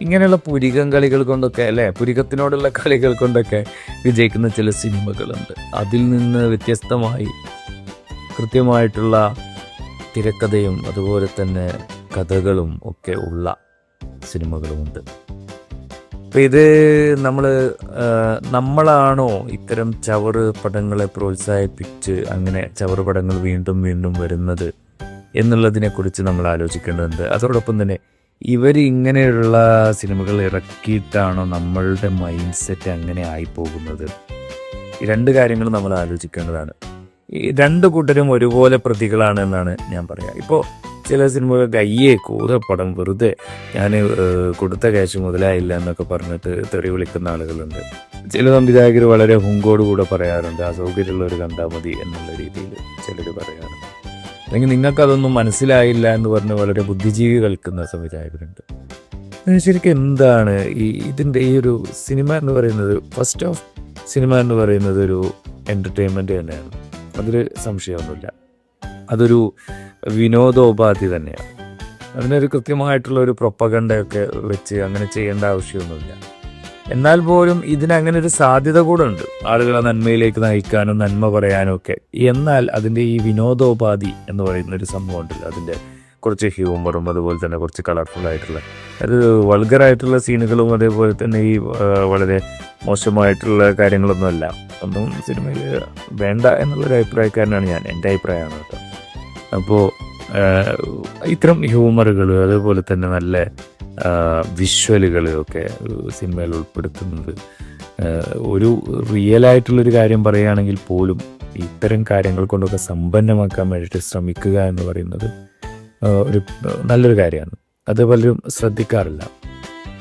ഇങ്ങനെയുള്ള പുരികം കളികൾ കൊണ്ടൊക്കെ അല്ലേ, പുരികത്തിനോടുള്ള കളികൾ കൊണ്ടൊക്കെ വിജയിക്കുന്ന ചില സിനിമകളുണ്ട്. അതിൽ നിന്ന് വ്യത്യസ്തമായി കൃത്യമായിട്ടുള്ള തിരക്കഥയും അതുപോലെ തന്നെ കഥകളും ഒക്കെ ഉള്ള സിനിമകളുമുണ്ട്. അപ്പം ഇത് നമ്മളാണോ ഇത്തരം ചവറ് പടങ്ങളെ പ്രോത്സാഹിപ്പിച്ച് അങ്ങനെ ചവറ് പടങ്ങൾ വീണ്ടും വീണ്ടും വരുന്നത് എന്നുള്ളതിനെക്കുറിച്ച് നമ്മൾ ആലോചിക്കേണ്ടതുണ്ട്. അതോടൊപ്പം തന്നെ ഇവർ ഇങ്ങനെയുള്ള സിനിമകൾ ഇറക്കിയിട്ടാണോ നമ്മളുടെ മൈൻഡ് സെറ്റ് അങ്ങനെ ആയിപ്പോകുന്നത്? ഈ രണ്ട് കാര്യങ്ങൾ നമ്മൾ ആലോചിക്കേണ്ടതാണ്. ഈ രണ്ട് കൂട്ടരും ഒരുപോലെ പ്രതികളാണ് എന്നാണ് ഞാൻ പറയുക. ഇപ്പോൾ ചില സിനിമകൾ അയ്യേ കൂതപ്പടം വെറുതെ ഞാൻ കൊടുത്ത ക്യാഷ് മുതലായില്ല എന്നൊക്കെ പറഞ്ഞിട്ട് തെറി വിളിക്കുന്ന ആളുകളുണ്ട്. ചില സംവിധായകർ വളരെ ഹുങ്കോടുകൂടെ പറയാറുണ്ട് അസൗകര്യമുള്ളവർ കണ്ടാൽ മതി എന്നുള്ള രീതിയിൽ ചിലർ പറയാറുണ്ട്. അല്ലെങ്കിൽ നിങ്ങൾക്കതൊന്നും മനസ്സിലായില്ല എന്ന് പറഞ്ഞ് വളരെ ബുദ്ധിജീവി കളിക്കുന്ന സംവിധായകരുണ്ട്. ശരിക്കും എന്താണ് ഇതിൻ്റെ ഈ ഒരു സിനിമ എന്ന് പറയുന്നത്? ഫസ്റ്റ് ഓഫ് സിനിമ എന്ന് പറയുന്നത് ഒരു എൻ്റർടൈൻമെൻറ്റ് തന്നെയാണ്, അതൊരു സംശയമൊന്നുമില്ല. അതൊരു വിനോദോപാധി തന്നെയാണ്. അതിനൊരു കൃത്യമായിട്ടുള്ള ഒരു പ്രൊപ്പഗണ്ടയൊക്കെ വെച്ച് അങ്ങനെ ചെയ്യേണ്ട ആവശ്യമൊന്നുമില്ല. എന്നാൽ പോലും ഇതിനങ്ങനെ ഒരു സാധ്യത കൂടെ ഉണ്ട്, ആളുകളെ നന്മയിലേക്ക് നയിക്കാനും നന്മ പറയാനും ഒക്കെ. എന്നാൽ അതിൻ്റെ ഈ വിനോദോപാധി എന്ന് പറയുന്ന ഒരു സംഭവം ഉണ്ടല്ലോ, അതിൻ്റെ കുറച്ച് ഹ്യൂമറും അതുപോലെ തന്നെ കുറച്ച് കളർഫുള്ളായിട്ടുള്ള അത് വൾഗറായിട്ടുള്ള സീനുകളും അതേപോലെ തന്നെ ഈ വളരെ മോശമായിട്ടുള്ള കാര്യങ്ങളൊന്നുമല്ല ഒന്നും സിനിമയിൽ വേണ്ട എന്നുള്ളൊരു അഭിപ്രായക്കാരനാണ് ഞാൻ. എൻ്റെ അഭിപ്രായമാണ് കേട്ടോ. അപ്പോൾ ഇത്തരം ഹ്യൂമറുകൾ അതേപോലെ തന്നെ നല്ല വിഷ്വലുകളൊക്കെ സിനിമയിൽ ഉൾപ്പെടുത്തുന്നത് ഒരു റിയലായിട്ടുള്ളൊരു കാര്യം പറയുകയാണെങ്കിൽ പോലും ഇത്തരം കാര്യങ്ങൾ കൊണ്ടൊക്കെ സമ്പന്നമാക്കാൻ വേണ്ടിയിട്ട് ശ്രമിക്കുക എന്ന് പറയുന്നത് ഒരു നല്ലൊരു കാര്യമാണ്. അത് പലരും ശ്രദ്ധിക്കാറില്ല.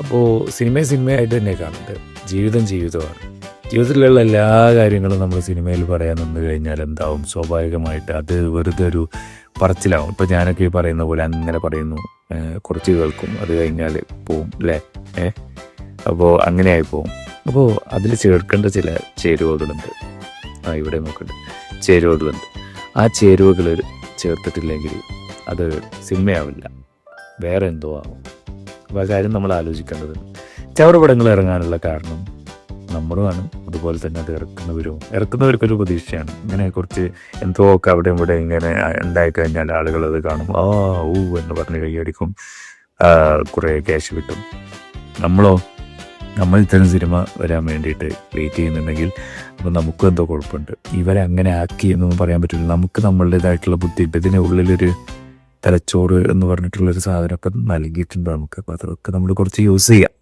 അപ്പോൾ സിനിമയായിട്ട് തന്നെ കാണുന്നത്, ജീവിതമാണ്. ജീവിതത്തിലുള്ള എല്ലാ കാര്യങ്ങളും നമ്മൾ സിനിമയിൽ പറയാൻ നിന്ന് കഴിഞ്ഞാൽ എന്താവും, സ്വാഭാവികമായിട്ട് അത് വെറുതെ ഒരു പറച്ചിലാവും. ഇപ്പോൾ ഞാനൊക്കെ ഈ പറയുന്ന പോലെ അങ്ങനെ പറയുന്നു, കുറച്ച് കേൾക്കും, അത് കഴിഞ്ഞാൽ പോവും അല്ലേ. അപ്പോൾ അങ്ങനെ ആയി പോവും. അപ്പോൾ അതിൽ ചേർക്കേണ്ട ചില ചേരുവകളുണ്ട്. ഇവിടെ നോക്കണ്ട് ചേരുവകളുണ്ട്. ആ ചേരുവകൾ ചേർത്തിട്ടില്ലെങ്കിൽ അത് സിനിമയാവില്ല, വേറെ എന്തോ ആവും. അപ്പോൾ ആ കാര്യം നമ്മൾ ആലോചിക്കേണ്ടതുണ്ട്. ചവറ് പടങ്ങൾ ഇറങ്ങാനുള്ള കാരണം നമ്മളുമാണ്, അതുപോലെ തന്നെ അത് ഇറക്കുന്നവർക്കൊരു പ്രതീക്ഷയാണ്. ഇങ്ങനെ കുറച്ച് എന്തോ ഒക്കെ അവിടെ ഇവിടെ ഇങ്ങനെ ഉണ്ടായിക്കഴിഞ്ഞാൽ ആളുകൾ അത് കാണും, എന്ന് പറഞ്ഞ് കൈയടിക്കും, കുറേ ക്യാഷ് കിട്ടും. നമ്മൾ ഇത്തരം സിനിമ വരാൻ വേണ്ടിയിട്ട് വെയിറ്റ് ചെയ്യുന്നുണ്ടെങ്കിൽ അപ്പോൾ നമുക്കും എന്തോ കുഴപ്പമുണ്ട്. ഇവരെ അങ്ങനെ ആക്കി എന്നൊന്നും പറയാൻ പറ്റില്ല. നമുക്ക് നമ്മളുടേതായിട്ടുള്ള ബുദ്ധി, ഇതിന് ഉള്ളിലൊരു തലച്ചോറ് എന്ന് പറഞ്ഞിട്ടുള്ളൊരു സാധനമൊക്കെ നൽകിയിട്ടുണ്ട് നമുക്ക്. അപ്പോൾ അതൊക്കെ നമ്മൾ കുറച്ച് യൂസ് ചെയ്യാം.